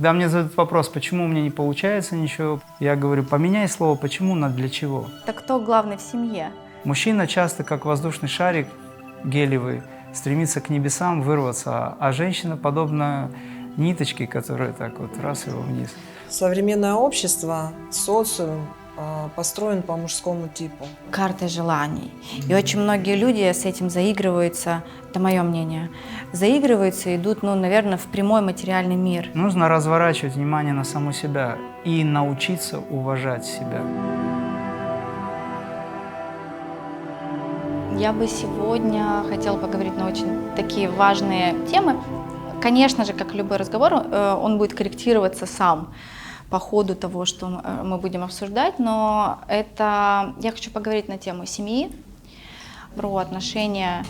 Когда мне задают вопрос, почему у меня не получается ничего, я говорю, поменяй слово «почему» на «для чего». Так кто главный в семье? Мужчина часто, как воздушный шарик гелевый, стремится к небесам вырваться, а женщина подобна ниточке, которая так вот раз его вниз. Современное общество, социум построен по мужскому типу. Карта желаний. И очень многие люди с этим заигрываются, это мое мнение, заигрываются и идут, наверное, в прямой материальный мир. Нужно разворачивать внимание на саму себя и научиться уважать себя. Я бы сегодня хотела поговорить на очень такие важные темы. Конечно же, как любой разговор, он будет корректироваться сам по ходу того, что мы будем обсуждать, но я хочу поговорить на тему семьи, про отношения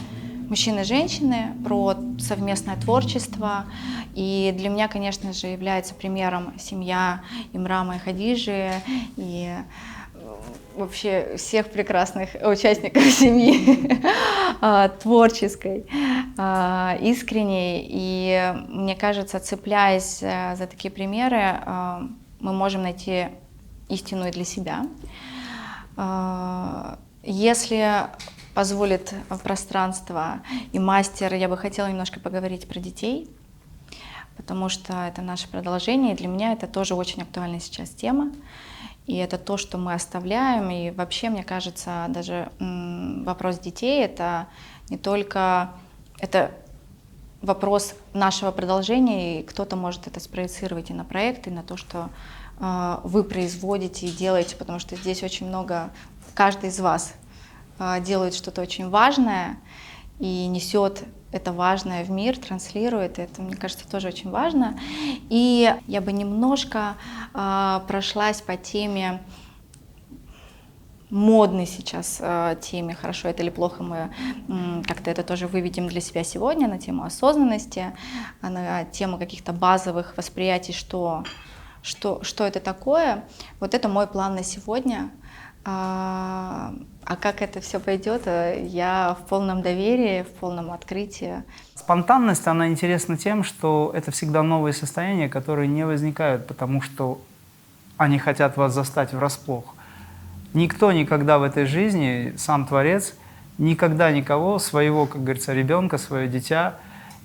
мужчины и женщины, про совместное творчество. И для меня, конечно же, является примером семья Имрама и Хадижи, и вообще всех прекрасных участников семьи, творческой, искренней. И мне кажется, цепляясь за такие примеры, мы можем найти истину и для себя. Если позволит пространство и мастер, я бы хотела немножко поговорить про детей, потому что это наше продолжение, и для меня это тоже очень актуальная сейчас тема. И это то, что мы оставляем. И вообще, мне кажется, даже вопрос детей — это не только это вопрос нашего продолжения, и кто-то может это спроецировать и на проект, и на то, что вы производите и делаете, потому что здесь очень много, каждый из вас делает что-то очень важное и несет это важное в мир, транслирует. Это, мне кажется, тоже очень важно. И я бы немножко прошлась по теме, модной сейчас теме, хорошо это или плохо, мы как-то это тоже выведем для себя сегодня, на тему осознанности, на тему каких-то базовых восприятий, что это такое. Вот это мой план на сегодня. А как это все пойдет, я в полном доверии, в полном открытии. Спонтанность, она интересна тем, что это всегда новые состояния, которые не возникают, потому что они хотят вас застать врасплох. Никто никогда в этой жизни, сам Творец, никогда никого, своего, как говорится, ребенка, свое дитя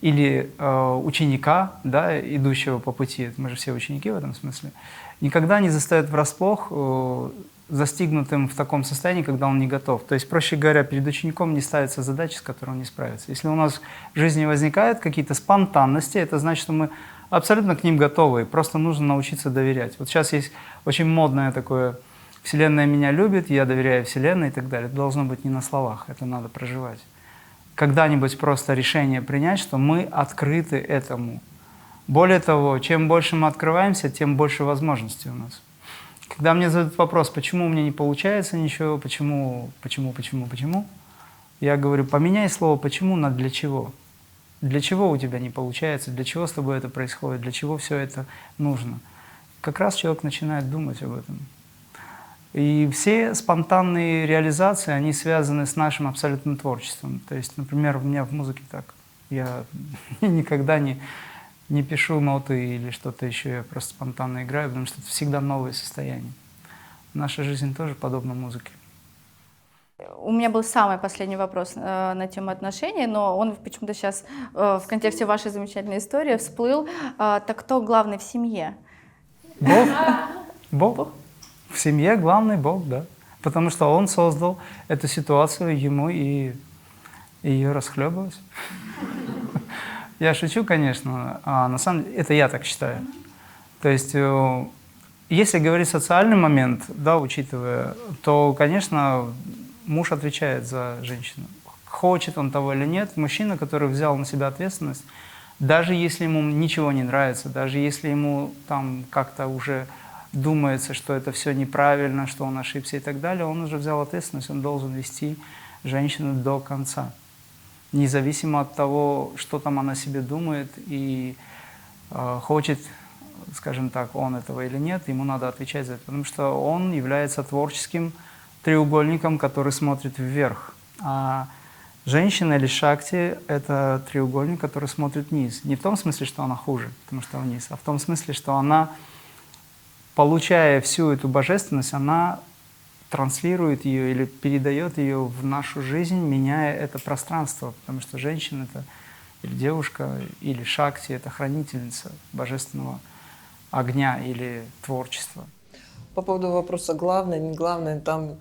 или ученика, да, идущего по пути, мы же все ученики в этом смысле, никогда не заставит врасплох, застигнутым в таком состоянии, когда он не готов. То есть, проще говоря, перед учеником не ставится задача, с которой он не справится. Если у нас в жизни возникают какие-то спонтанности, это значит, что мы абсолютно к ним готовы, просто нужно научиться доверять. Вот сейчас есть очень модное такое «Вселенная меня любит», «Я доверяю Вселенной» и так далее. Это должно быть не на словах, это надо проживать. Когда-нибудь просто решение принять, что мы открыты этому. Более того, чем больше мы открываемся, тем больше возможностей у нас. Когда мне задают вопрос, почему у меня не получается ничего, почему, я говорю, поменяй слово «почему» на «для чего». Для чего у тебя не получается, для чего с тобой это происходит, для чего все это нужно. Как раз человек начинает думать об этом. И все спонтанные реализации, они связаны с нашим абсолютным творчеством. То есть, например, у меня в музыке так. Я никогда не пишу ноты или что-то еще, я просто спонтанно играю, потому что это всегда новые состояния. Наша жизнь тоже подобна музыке. У меня был самый последний вопрос на тему отношений, но он почему-то сейчас в контексте вашей замечательной истории всплыл. Так кто главный в семье? Бог. Бог. В семье главный Бог, да. Потому что Он создал эту ситуацию, Ему и ее расхлебывать. Я шучу, конечно, а на самом деле это я так считаю. То есть, если говорить социальный момент, да, учитывая, то, конечно, муж отвечает за женщину. Хочет он того или нет, мужчина, который взял на себя ответственность, даже если ему ничего не нравится, даже если ему там как-то уже думается, что это все неправильно, что он ошибся и так далее, он уже взял ответственность, он должен вести женщину до конца. Независимо от того, что там она себе думает и хочет, скажем так, он этого или нет, ему надо отвечать за это, потому что он является творческим треугольником, который смотрит вверх. А Женщина или шакти — это треугольник, который смотрит вниз. Не в том смысле, что она хуже, потому что вниз, а в том смысле, что она, получая всю эту божественность, она транслирует ее или передает ее в нашу жизнь, меняя это пространство, потому что женщина — это или девушка, или шакти — это хранительница божественного огня или творчества. По поводу вопроса главное, не главное, там,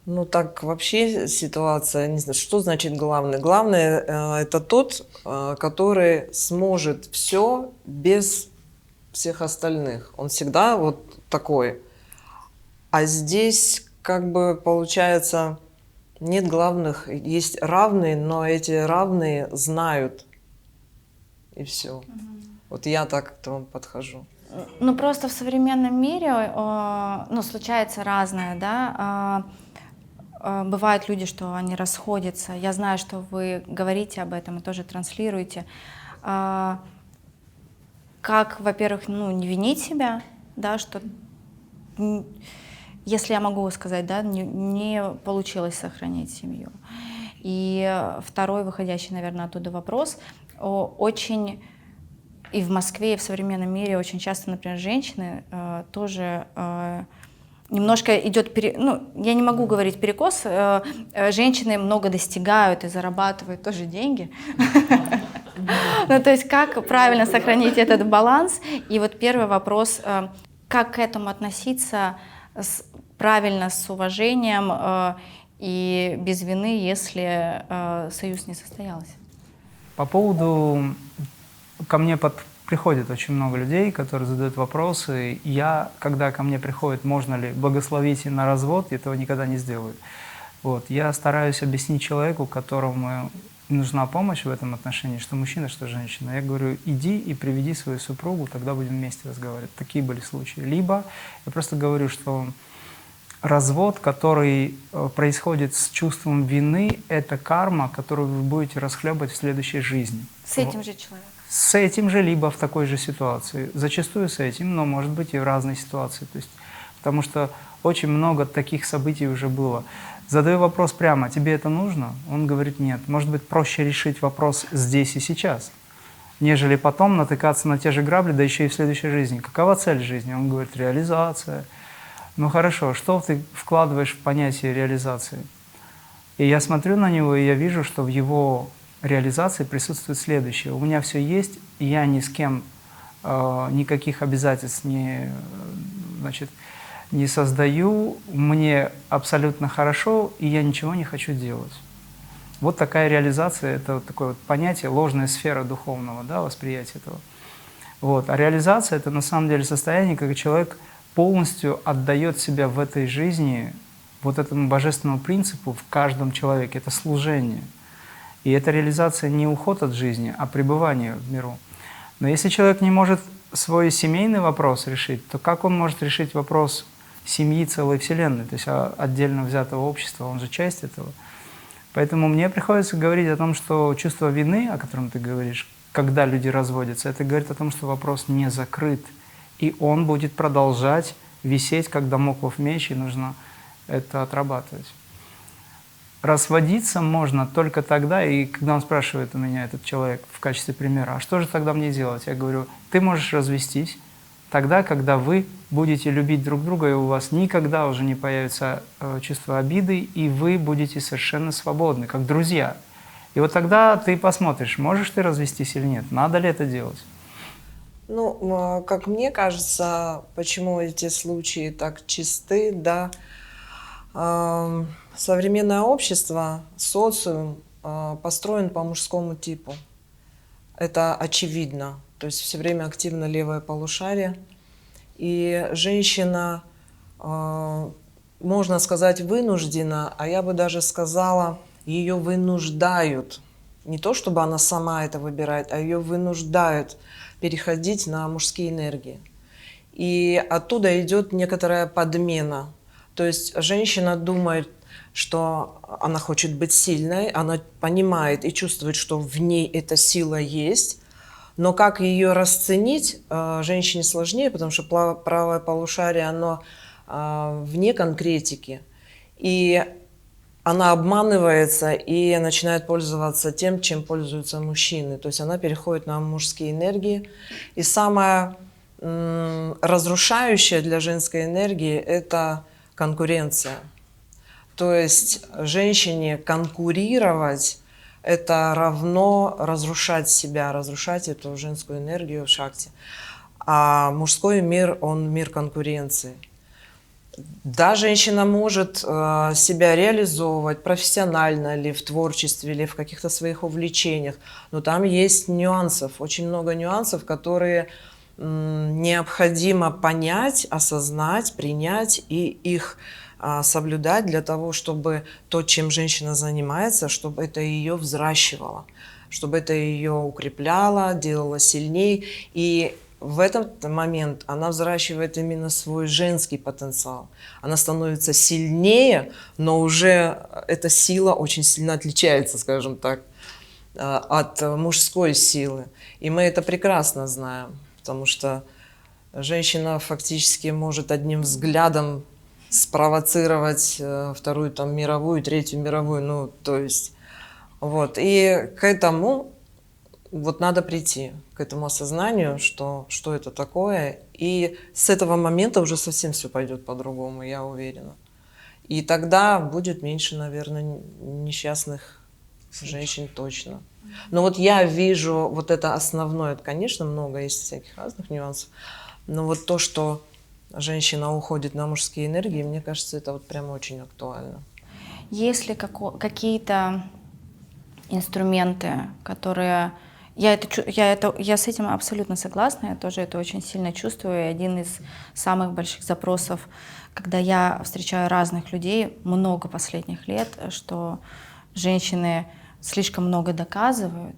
ну так вообще ситуация, не знаю, что значит главное. Главное это тот, который сможет все без всех остальных. Он всегда вот такой. А здесь как бы получается нет главных, есть равные, но эти равные знают. И все. Вот я так к этому подхожу. Ну, просто в современном мире, ну, случается разное, да. Бывают люди, что они расходятся. Я знаю, что вы говорите об этом и тоже транслируете. Как, во-первых, ну, не винить себя, да, что, если я могу сказать, да, не получилось сохранить семью. И второй, выходящий, наверное, оттуда вопрос, очень... И в Москве, и в современном мире очень часто, например, женщины тоже немножко идет, ну, я не могу говорить перекос, женщины много достигают и зарабатывают тоже деньги. Ну, то есть как правильно сохранить этот баланс? И вот первый вопрос, как к этому относиться правильно, с уважением и без вины, если союз не состоялся? По поводу... Ко мне приходит очень много людей, которые задают вопросы. Я, когда ко мне приходит, можно ли благословить на развод, этого никогда не сделаю. Вот. Я стараюсь объяснить человеку, которому нужна помощь в этом отношении, что мужчина, что женщина. Я говорю, иди и приведи свою супругу, тогда будем вместе разговаривать. Такие были случаи. Либо я просто говорю, что развод, который происходит с чувством вины, это карма, которую вы будете расхлебывать в следующей жизни. С этим же человеком. С этим же, либо в такой же ситуации. Зачастую с этим, но может быть и в разной ситуации. То есть, потому что очень много таких событий уже было. Задаю вопрос прямо, тебе это нужно? Он говорит, нет. Может быть, проще решить вопрос здесь и сейчас, нежели потом натыкаться на те же грабли, да еще и в следующей жизни. Какова цель жизни? Он говорит, реализация. Ну хорошо, что ты вкладываешь в понятие реализации? И я смотрю на него, и я вижу, что в его реализации присутствует следующее. У меня все есть, и я ни с кем никаких обязательств не создаю, мне абсолютно хорошо, и я ничего не хочу делать. Вот такая реализация, это вот такое вот понятие, ложная сфера духовного, да, восприятия этого. Вот. А реализация — это на самом деле состояние, когда человек полностью отдает себя в этой жизни вот этому божественному принципу в каждом человеке, это служение. И эта реализация не уход от жизни, а пребывание в миру. Но если человек не может свой семейный вопрос решить, то как он может решить вопрос семьи целой Вселенной, то есть отдельно взятого общества, он же часть этого. Поэтому мне приходится говорить о том, что чувство вины, о котором ты говоришь, когда люди разводятся, это говорит о том, что вопрос не закрыт, и он будет продолжать висеть, как дамоклов меч, и нужно это отрабатывать. Разводиться можно только тогда, и когда он спрашивает у меня, этот человек, в качестве примера, а что же тогда мне делать? Я говорю, ты можешь развестись тогда, когда вы будете любить друг друга, и у вас никогда уже не появится чувство обиды, и вы будете совершенно свободны, как друзья. И вот тогда ты посмотришь, можешь ты развестись или нет, надо ли это делать. Ну, как мне кажется, почему эти случаи так чисты, да, современное общество, социум построен по мужскому типу. Это очевидно. То есть все время активно левое полушарие. И женщина, можно сказать, вынуждена, а я бы даже сказала, ее вынуждают. Не то, чтобы она сама это выбирает, а ее вынуждают переходить на мужские энергии. И оттуда идет некоторая подмена. То есть женщина думает, что она хочет быть сильной, она понимает и чувствует, что в ней эта сила есть, но как ее расценить, женщине сложнее, потому что правое полушарие, оно вне конкретики. И она обманывается и начинает пользоваться тем, чем пользуются мужчины. То есть она переходит на мужские энергии. И самое разрушающее для женской энергии – это конкуренция. То есть женщине конкурировать – это равно разрушать себя, разрушать эту женскую энергию в шакти. А мужской мир, он мир конкуренции. Да, женщина может себя реализовывать профессионально ли, в творчестве, или в каких-то своих увлечениях, но там есть нюансов, очень много нюансов, которые необходимо понять, осознать, принять и их соблюдать для того, чтобы то, чем женщина занимается, чтобы это ее взращивало, чтобы это ее укрепляло, делало сильнее. И в этот момент она взращивает именно свой женский потенциал. Она становится сильнее, но уже эта сила очень сильно отличается, скажем так, от мужской силы. И мы это прекрасно знаем, потому что женщина фактически может одним взглядом спровоцировать вторую там, мировую, третью мировую. Ну, то есть, вот. И к этому вот надо прийти, к этому осознанию, что это такое. И с этого момента уже совсем все пойдет по-другому, я уверена. И тогда будет меньше, наверное, несчастных женщин точно. Но вот я вижу вот это основное, конечно, много есть всяких разных нюансов, но вот то, что женщина уходит на мужские энергии, мне кажется, это вот прямо очень актуально. Есть ли какие-то инструменты, которые... Я с этим абсолютно согласна, я тоже это очень сильно чувствую. И один из самых больших запросов, когда я встречаю разных людей, много последних лет, что женщины слишком много доказывают,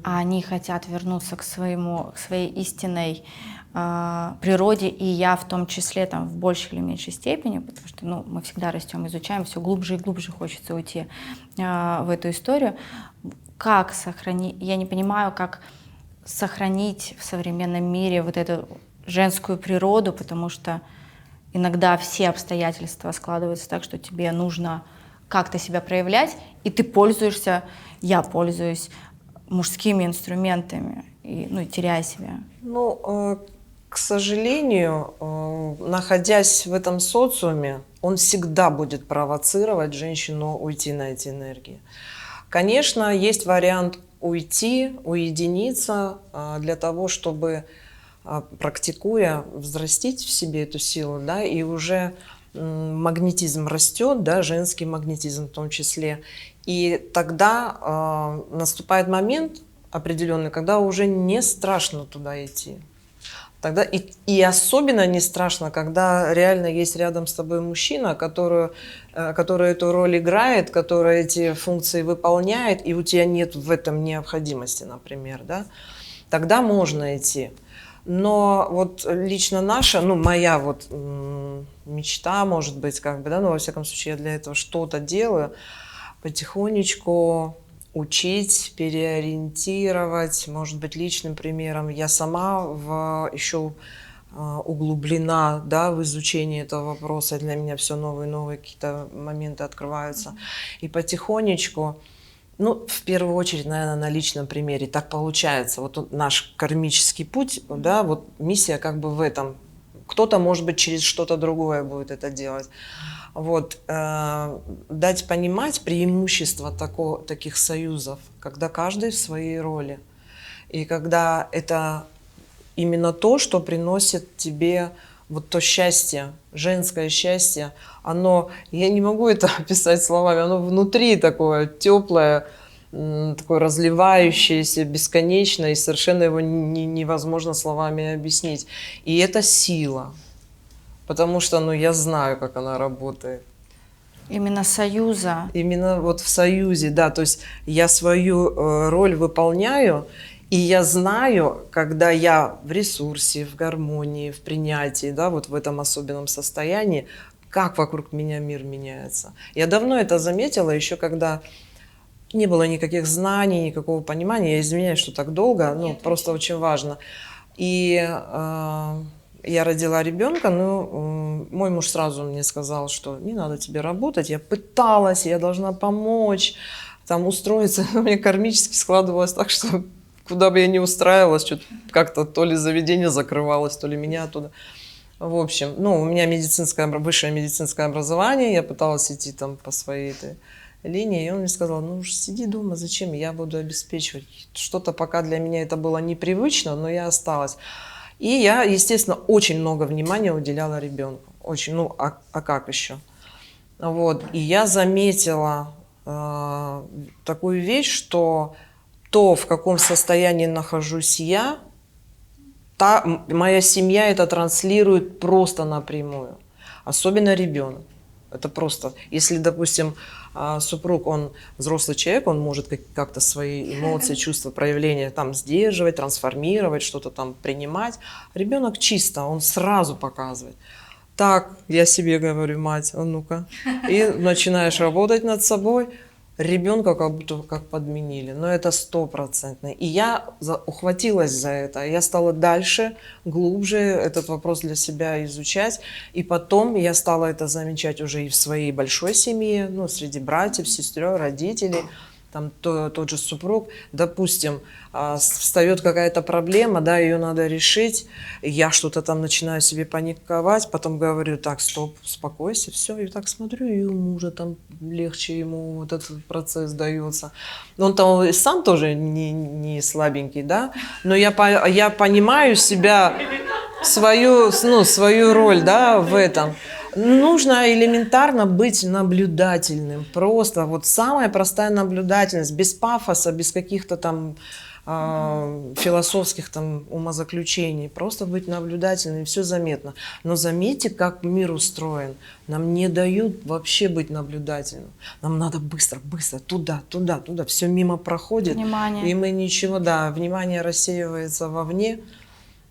а они хотят вернуться к своей истинной природе, и я в том числе там, в большей или меньшей степени, потому что мы всегда растем, изучаем, все глубже и глубже хочется уйти в эту историю. Как сохранить, я не понимаю, как сохранить в современном мире вот эту женскую природу, потому что иногда все обстоятельства складываются так, что тебе нужно как-то себя проявлять, и ты я пользуюсь мужскими инструментами, и теряя себя. К сожалению, находясь в этом социуме, он всегда будет провоцировать женщину уйти на эти энергии. Конечно, есть вариант уйти, уединиться для того, чтобы, практикуя, взрастить в себе эту силу, да, и уже магнетизм растет, да, женский магнетизм в том числе. И тогда наступает момент определенный, когда уже не страшно туда идти. Тогда и особенно не страшно, когда реально есть рядом с тобой мужчина, который эту роль играет, который эти функции выполняет, и у тебя нет в этом необходимости, например, да? Тогда можно идти. Но вот лично наша, моя вот мечта, может быть, во всяком случае, я для этого что-то делаю, потихонечку учить, переориентировать, может быть, личным примером. Я сама еще углублена, да, в изучении этого вопроса. Для меня все новые и новые какие-то моменты открываются. И потихонечку, в первую очередь, наверное, на личном примере. Так получается. Вот наш кармический путь, да, вот миссия в этом. Кто-то, может быть, через что-то другое будет это делать. Вот, дать понимать преимущество таких союзов, когда каждый в своей роли. И когда это именно то, что приносит тебе вот то счастье, женское счастье, я не могу это описать словами, оно внутри такое теплое, такое разливающееся, бесконечное, и совершенно его невозможно словами объяснить. И это сила. Потому что, я знаю, как она работает. Именно союза. Именно вот в союзе, да. То есть я свою роль выполняю, и я знаю, когда я в ресурсе, в гармонии, в принятии, да, вот в этом особенном состоянии, как вокруг меня мир меняется. Я давно это заметила, еще когда не было никаких знаний, никакого понимания. Я извиняюсь, что так долго, просто очень важно. И я родила ребенка, мой муж сразу мне сказал, что не надо тебе работать. Я пыталась, я должна помочь, там устроиться. У меня кармически складывалось так, что куда бы я ни устраивалась, что-то как-то то ли заведение закрывалось, то ли меня оттуда. В общем, ну, у меня высшее медицинское образование, я пыталась идти там по своей этой линии, и он мне сказал, ну уж сиди дома, зачем, я буду обеспечивать. Что-то пока для меня это было непривычно, но я осталась. И я, естественно, очень много внимания уделяла ребенку. Очень, ну, а как еще? Вот. И я заметила такую вещь, что то, в каком состоянии нахожусь я, моя семья это транслирует просто напрямую. Особенно ребенок. Это просто, если, допустим, супруг, он взрослый человек, он может как-то свои эмоции, чувства, проявления там сдерживать, трансформировать, что-то там принимать. Ребенок чисто, он сразу показывает. Так, я себе говорю, мать, а ну-ка. И начинаешь работать над собой. Ребенка как будто как подменили, но это 100%. И я ухватилась за это, я стала дальше, глубже этот вопрос для себя изучать, и потом я стала это замечать уже и в своей большой семье, ну, среди братьев, сестер, родителей, там тот же супруг, допустим, встает какая-то проблема, да, ее надо решить, я что-то там начинаю себе паниковать, потом говорю, так, стоп, успокойся, все, и так смотрю, и у мужа там легче ему вот этот процесс дается. Он там и сам тоже не слабенький, да, но я понимаю себя, свою роль, да, в этом. Нужно элементарно быть наблюдательным, просто вот самая простая наблюдательность, без пафоса, без каких-то там философских там умозаключений, просто быть наблюдательным, все заметно. Но заметьте, как мир устроен. Нам не дают вообще быть наблюдательным. Нам надо быстро, туда, все мимо проходит. Внимание. И мы ничего, да, внимание рассеивается вовне.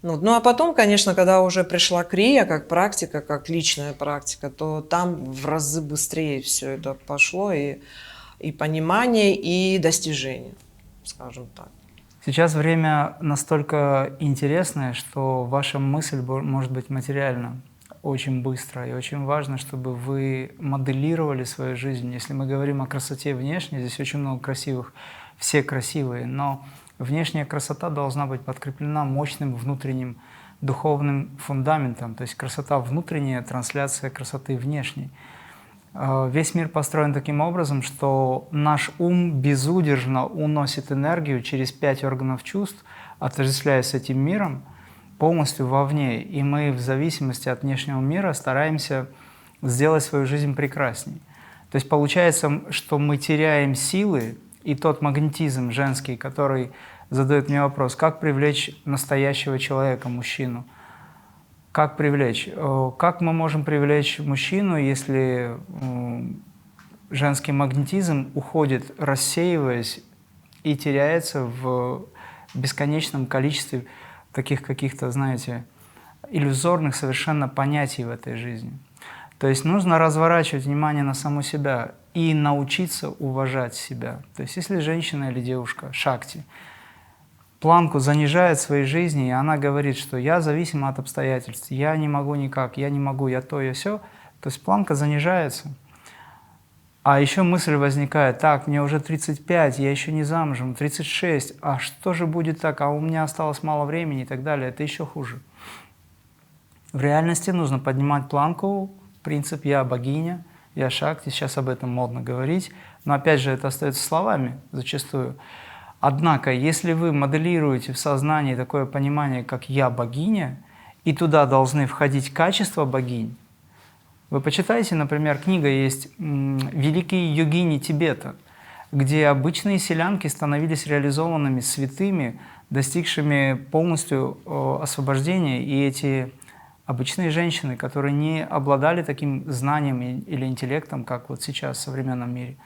Ну, а потом, конечно, когда уже пришла крия как практика, как личная практика, то там в разы быстрее все это пошло, и понимание, и достижение, скажем так. Сейчас время настолько интересное, что ваша мысль может быть материальна очень быстро. И очень важно, чтобы вы моделировали свою жизнь. Если мы говорим о красоте внешней, здесь очень много красивых, все красивые, но внешняя красота должна быть подкреплена мощным внутренним духовным фундаментом. То есть красота внутренняя, трансляция красоты внешней. Весь мир построен таким образом, что наш ум безудержно уносит энергию через 5 органов чувств, отождествляясь с этим миром, полностью вовне. И мы в зависимости от внешнего мира стараемся сделать свою жизнь прекрасней. То есть получается, что мы теряем силы, и тот магнетизм женский, который задает мне вопрос, как привлечь настоящего человека, мужчину? Как привлечь? Как мы можем привлечь мужчину, если женский магнетизм уходит, рассеиваясь и теряется в бесконечном количестве таких каких-то, знаете, иллюзорных совершенно понятий в этой жизни? То есть нужно разворачивать внимание на саму себя и научиться уважать себя. То есть если женщина или девушка, шакти, планку занижает в своей жизни, и она говорит, что я зависима от обстоятельств, я не могу никак, я не могу, я то, я сё, то есть планка занижается. А еще мысль возникает, так, мне уже 35, я еще не замужем, 36, а что же будет так, а у меня осталось мало времени и так далее, это еще хуже. В реальности нужно поднимать планку, принцип «я богиня», «я шакти», сейчас об этом модно говорить, но опять же это остается словами зачастую. Однако, если вы моделируете в сознании такое понимание, как «я богиня», и туда должны входить качества богинь, вы почитайте, например, книга есть «Великие йогини Тибета», где обычные селянки становились реализованными святыми, достигшими полностью освобождения, и эти обычные женщины, которые не обладали таким знанием или интеллектом, как вот сейчас в современном мире,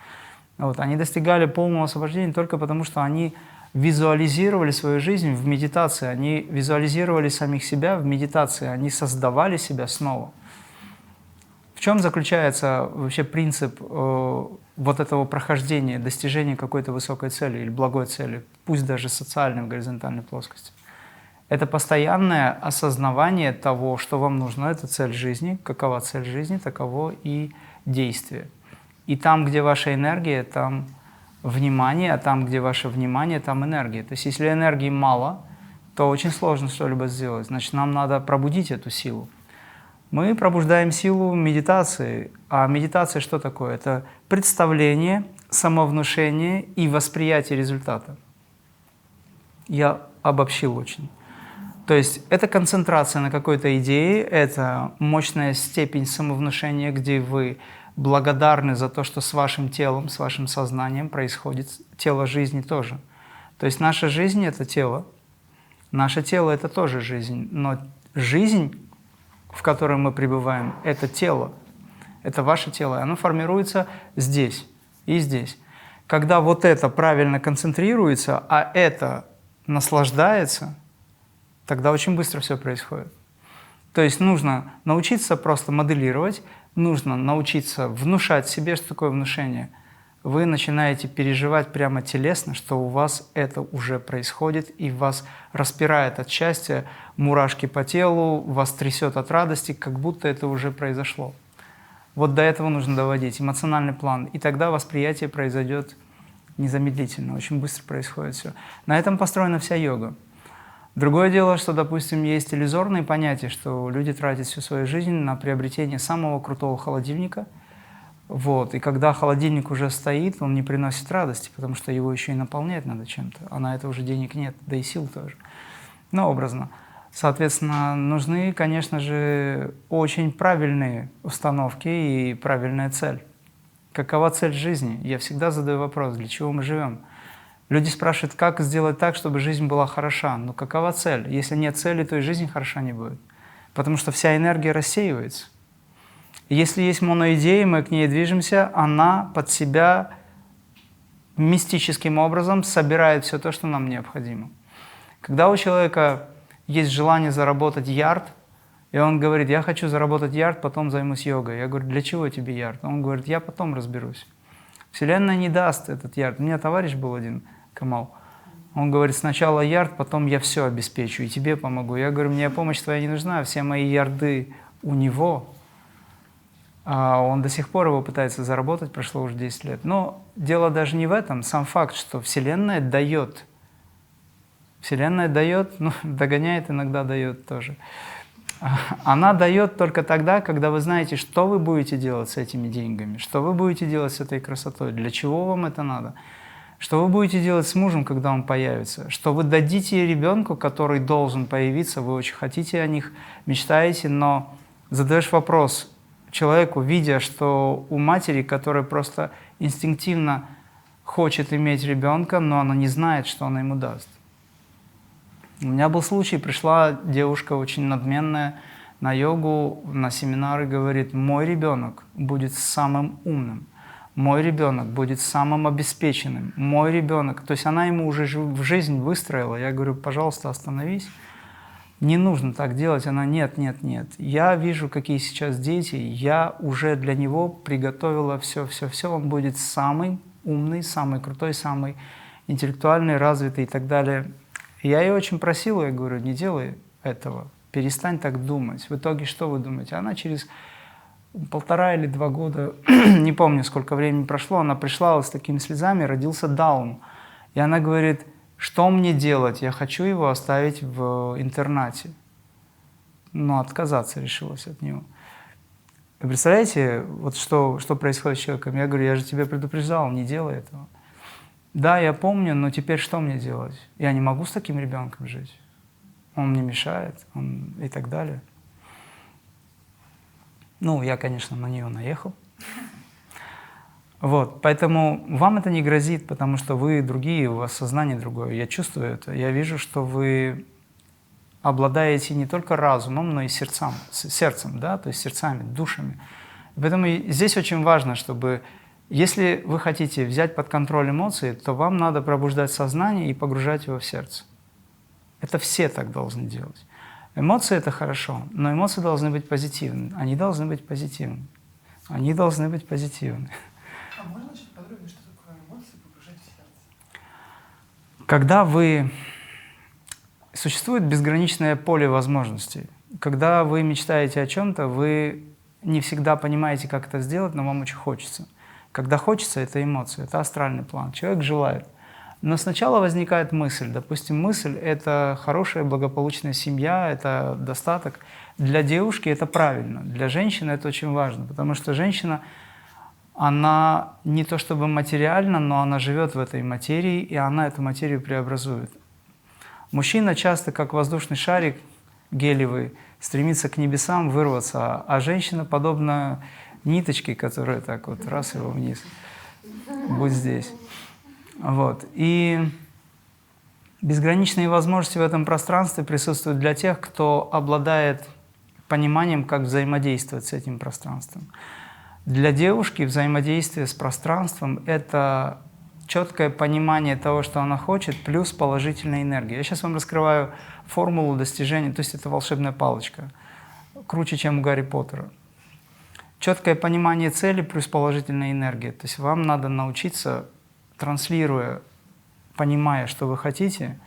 вот, они достигали полного освобождения только потому, что они визуализировали свою жизнь в медитации, они визуализировали самих себя в медитации, они создавали себя снова. В чем заключается вообще принцип вот этого прохождения, достижения какой-то высокой цели или благой цели, пусть даже социальной в горизонтальной плоскости? Это постоянное осознавание того, что вам нужно. Это цель жизни. Какова цель жизни, таково и действие. И там, где ваша энергия, там внимание, а там, где ваше внимание, там энергия. То есть если энергии мало, то очень сложно что-либо сделать. Значит, нам надо пробудить эту силу. Мы пробуждаем силу медитации. А медитация что такое? Это представление, самовнушение и восприятие результата. Я обобщил очень. То есть это концентрация на какой-то идее, это мощная степень самовнушения, где вы благодарны за то, что с вашим телом, с вашим сознанием происходит, тело жизни тоже. То есть наша жизнь — это тело, наше тело — это тоже жизнь, но жизнь, в которой мы пребываем, это тело, это ваше тело, и оно формируется здесь и здесь. Когда вот это правильно концентрируется, а это наслаждается, тогда очень быстро все происходит. То есть нужно научиться просто моделировать, нужно научиться внушать себе, что такое внушение. Вы начинаете переживать прямо телесно, что у вас это уже происходит, и вас распирает от счастья, мурашки по телу, вас трясет от радости, как будто это уже произошло. Вот до этого нужно доводить эмоциональный план, и тогда восприятие произойдет незамедлительно, очень быстро происходит все. На этом построена вся йога. Другое дело, что, допустим, есть иллюзорные понятия, что люди тратят всю свою жизнь на приобретение самого крутого холодильника. Вот. И когда холодильник уже стоит, он не приносит радости, потому что его еще и наполнять надо чем-то, а на это уже денег нет, да и сил тоже. Но образно. Соответственно, нужны, конечно же, очень правильные установки и правильная цель. Какова цель жизни? Я всегда задаю вопрос, для чего мы живем? Люди спрашивают, как сделать так, чтобы жизнь была хороша. Но какова цель? Если нет цели, то и жизнь хороша не будет. Потому что вся энергия рассеивается. И если есть моноидея, мы к ней движемся, она под себя мистическим образом собирает все то, что нам необходимо. Когда у человека есть желание заработать ярд, и он говорит, я хочу заработать ярд, потом займусь йогой. Я говорю, для чего тебе ярд? Он говорит, я потом разберусь. Вселенная не даст этот ярд. У меня товарищ был один, Камал. Он говорит, сначала ярд, потом я все обеспечу и тебе помогу. Я говорю, мне помощь твоя не нужна, все мои ярды у него. А он до сих пор его пытается заработать, прошло уже 10 лет. Но дело даже не в этом. Сам факт, что Вселенная дает. Вселенная дает, ну, догоняет, иногда дает тоже. Она дает только тогда, когда вы знаете, что вы будете делать с этими деньгами, что вы будете делать с этой красотой, для чего вам это надо, что вы будете делать с мужем, когда он появится, что вы дадите ребенку, который должен появиться, вы очень хотите о них, мечтаете, но задаешь вопрос человеку, видя, что у матери, которая просто инстинктивно хочет иметь ребенка, но она не знает, что она ему даст. У меня был случай, пришла девушка очень надменная на йогу, на семинары, говорит, мой ребенок будет самым умным, мой ребенок будет самым обеспеченным, мой ребенок. То есть она ему уже в жизнь выстроила. Я говорю, пожалуйста, остановись. Не нужно так делать. Она, нет, нет, нет. Я вижу, какие сейчас дети, я уже для него приготовила все, он будет самый умный, самый крутой, самый интеллектуальный, развитый и так далее. Я ее очень просил, я говорю, не делай этого, перестань так думать. В итоге что вы думаете? Она через 1,5 или 2 года, не помню, сколько времени прошло, она пришла с такими слезами, родился Даун. И она говорит, что мне делать? Я хочу его оставить в интернате. Но отказаться решилась от него. Вы представляете, вот что происходит с человеком? Я говорю, я же тебя предупреждал, не делай этого. Да, я помню, но теперь что мне делать? Я не могу с таким ребенком жить. Он мне мешает, и так далее. Ну, я, конечно, на нее наехал. Вот, поэтому вам это не грозит, потому что вы другие, у вас сознание другое. Я чувствую это. Я вижу, что вы обладаете не только разумом, но и сердцем, да, то есть сердцами, душами. Поэтому здесь очень важно, чтобы... Если вы хотите взять под контроль эмоции, то вам надо пробуждать сознание и погружать его в сердце. Это все так должны делать. Эмоции – это хорошо, но эмоции должны быть позитивны. Они должны быть позитивны. Они должны быть позитивны. А можно чуть подробнее, что такое эмоции погружать в сердце? Когда вы существует безграничное поле возможностей. Когда вы мечтаете о чем-то, вы не всегда понимаете, как это сделать, но вам очень хочется. Когда хочется, это эмоции, это астральный план. Человек желает. Но сначала возникает мысль. Допустим, мысль — это хорошая, благополучная семья, это достаток. Для девушки это правильно, для женщины это очень важно, потому что женщина, она не то чтобы материальна, но она живет в этой материи, и она эту материю преобразует. Мужчина часто, как воздушный шарик гелевый, стремится к небесам вырваться, а женщина подобна ниточке, которая так вот раз его вниз, будь здесь. Вот. И безграничные возможности в этом пространстве присутствуют для тех, кто обладает пониманием, как взаимодействовать с этим пространством. Для девушки взаимодействие с пространством — это четкое понимание того, что она хочет, плюс положительная энергия. Я сейчас вам раскрываю формулу достижения, то есть это волшебная палочка, круче, чем у Гарри Поттера. Четкое понимание цели плюс положительная энергия. То есть вам надо научиться, транслируя, понимая, что вы хотите,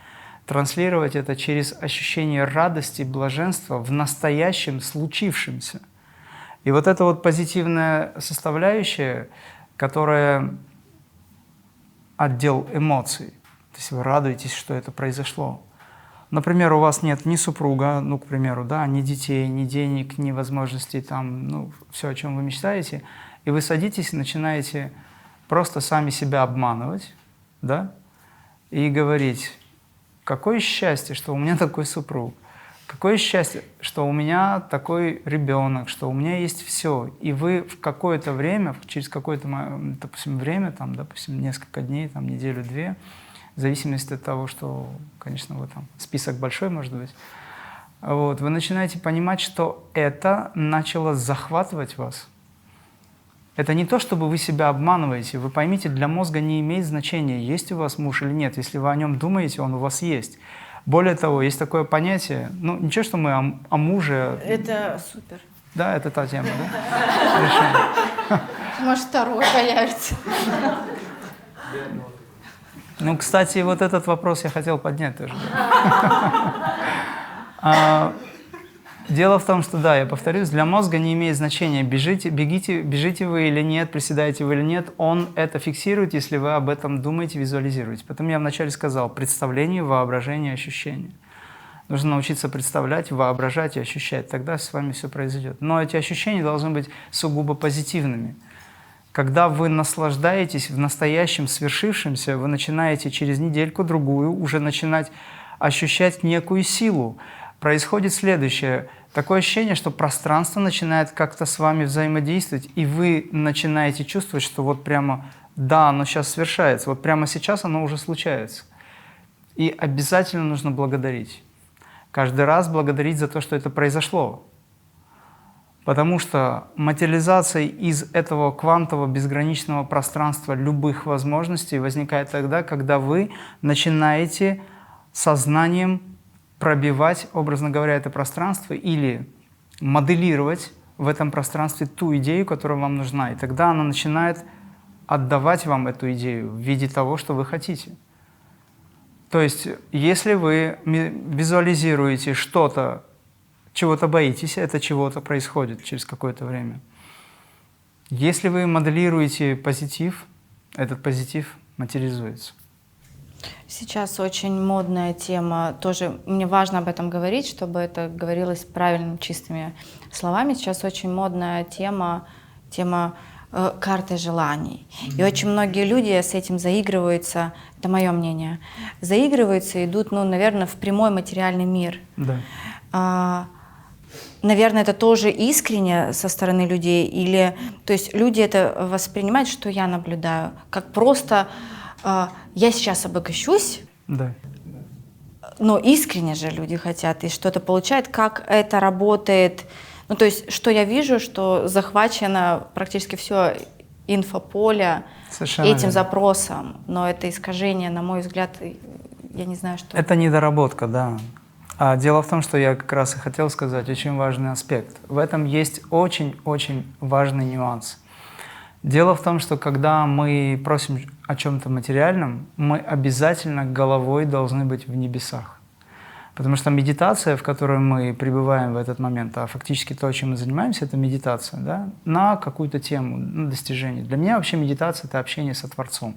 транслировать это через ощущение радости, блаженства в настоящем случившемся. И вот эта вот позитивная составляющая, которая отдел эмоций, то есть вы радуетесь, что это произошло. Например, у вас нет ни супруга, ну, к примеру, да, ни детей, ни денег, ни возможностей, там, ну, все, о чем вы мечтаете, и вы садитесь и начинаете просто сами себя обманывать, да, и говорить: какое счастье, что у меня такой супруг, какое счастье, что у меня такой ребенок, что у меня есть все. И вы в какое-то время, через какое-то, допустим, время, там, допустим, несколько дней, там, неделю-две, в зависимости от того, что, конечно, вот там список большой может быть, вот, вы начинаете понимать, что это начало захватывать вас. Это не то, чтобы вы себя обманываете. Вы поймите, для мозга не имеет значения, есть у вас муж или нет. Если вы о нем думаете, он у вас есть. Более того, есть такое понятие, ну, ничего, что мы о муже… Это супер. Да, это та тема, да? Решение. Может, второй появится. Ну, кстати, вот этот вопрос я хотел поднять тоже. Дело в том, что, да, я повторюсь, для мозга не имеет значения, бежите вы или нет, приседаете вы или нет, он это фиксирует, если вы об этом думаете, визуализируете. Поэтому я вначале сказал: представление, воображение, ощущение. Нужно научиться представлять, воображать и ощущать, тогда с вами все произойдет. Но эти ощущения должны быть сугубо позитивными. Когда вы наслаждаетесь в настоящем свершившемся, вы начинаете через недельку-другую уже начинать ощущать некую силу. Происходит следующее. Такое ощущение, что пространство начинает как-то с вами взаимодействовать, и вы начинаете чувствовать, что вот прямо, да, оно сейчас свершается, вот прямо сейчас оно уже случается. И обязательно нужно благодарить. Каждый раз благодарить за то, что это произошло. Потому что материализация из этого квантового безграничного пространства любых возможностей возникает тогда, когда вы начинаете сознанием пробивать, образно говоря, это пространство или моделировать в этом пространстве ту идею, которая вам нужна. И тогда она начинает отдавать вам эту идею в виде того, что вы хотите. То есть, если вы визуализируете что-то, чего-то боитесь, это чего-то происходит через какое-то время. Если вы моделируете позитив, этот позитив материализуется. Сейчас очень модная тема, тоже мне важно об этом говорить, чтобы это говорилось правильными, чистыми словами. Сейчас очень модная тема карты желаний. И очень многие люди с этим заигрываются, это мое мнение, заигрываются, идут, ну, наверное, в прямой материальный мир. Да. Наверное, это тоже искренне со стороны людей, или, то есть люди это воспринимают, что я наблюдаю, как просто я сейчас обогащусь, Да. но искренне же люди хотят и что-то получают, как это работает. Ну, то есть, что я вижу, что захвачено практически все инфополе Совершенно этим верно. запросом, но это искажение, на мой взгляд, я не знаю, что… Это недоработка, да. А дело в том, что я как раз и хотел сказать, очень важный аспект. В этом есть очень-очень важный нюанс. Дело в том, что когда мы просим о чем-то материальном, мы обязательно головой должны быть в небесах. Потому что медитация, в которой мы пребываем в этот момент, а фактически то, чем мы занимаемся, это медитация, да, на какую-то тему, на достижение. Для меня вообще медитация – это общение со Творцом.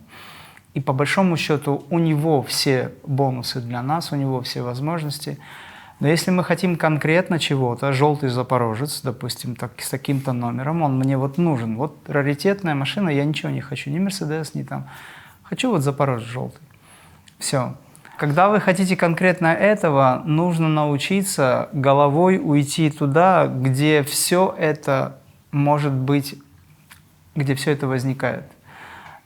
И по большому счету у него все бонусы для нас, у него все возможности. Но если мы хотим конкретно чего-то, желтый Запорожец, допустим, с таким-то номером, он мне вот нужен. Вот раритетная машина, я ничего не хочу, ни Мерседес, ни там. Хочу вот Запорожец желтый. Все. Когда вы хотите конкретно этого, нужно научиться головой уйти туда, где все это может быть, где все это возникает.